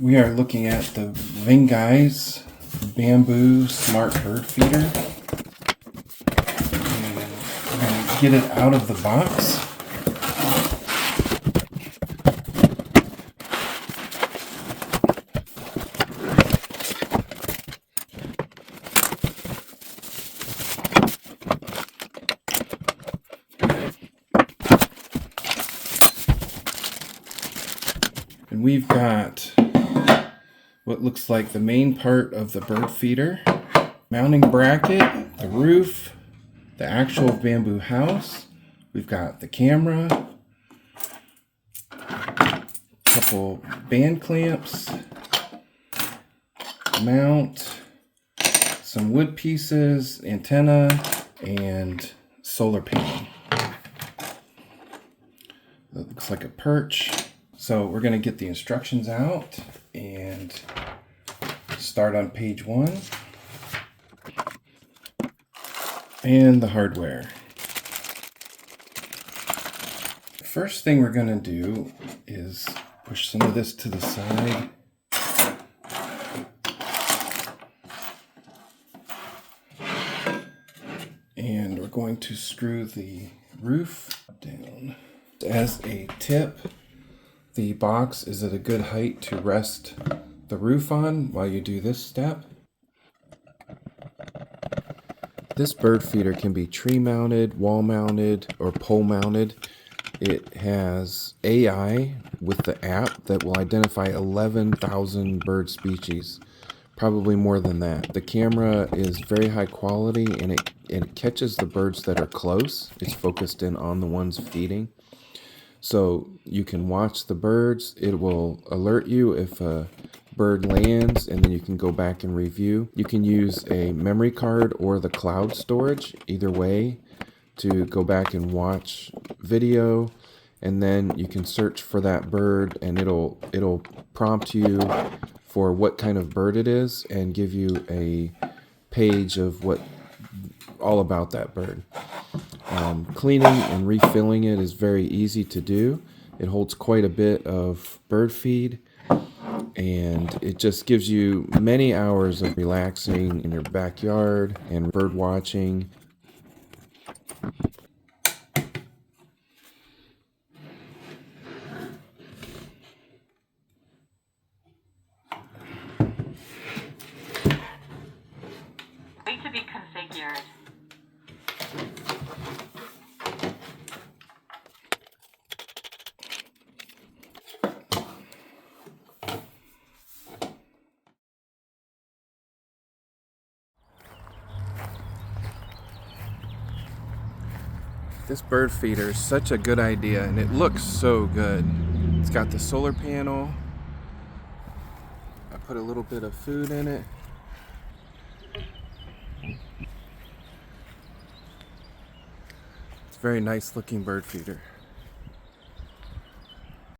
We are looking at the VINGUYS bamboo smart bird feeder. And we're going to get it out of the box. And we've got what looks like the main part of the bird feeder, mounting bracket, the roof, the actual bamboo house. We've got the camera, a couple band clamps, mount, some wood pieces, antenna, and solar panel. That looks like a perch. So we're going to get the instructions out and start on page 1 and the hardware. The first thing we're going to do is push some of this to the side. And we're going to screw the roof down. As a tip, the box is at a good height to rest the roof on while you do this step. This bird feeder can be tree mounted, wall mounted, or pole mounted. It has AI with the app that will identify 11,000 bird species, probably more than that. The camera is very high quality and it catches the birds that are close. It's focused in on the ones feeding. So you can watch the birds. It will alert you if a bird lands, and then you can go back and review. You can use a memory card or the cloud storage, either way, to go back and watch video, and then you can search for that bird, and it'll prompt you for what kind of bird it is and give you a page of what all about that bird. Cleaning and refilling it is very easy to do. It holds quite a bit of bird feed, and it just gives you many hours of relaxing in your backyard and bird watching. Wait to be configured. This bird feeder is such a good idea, and it looks so good. It's got the solar panel. I put a little bit of food in it. It's a very nice looking bird feeder.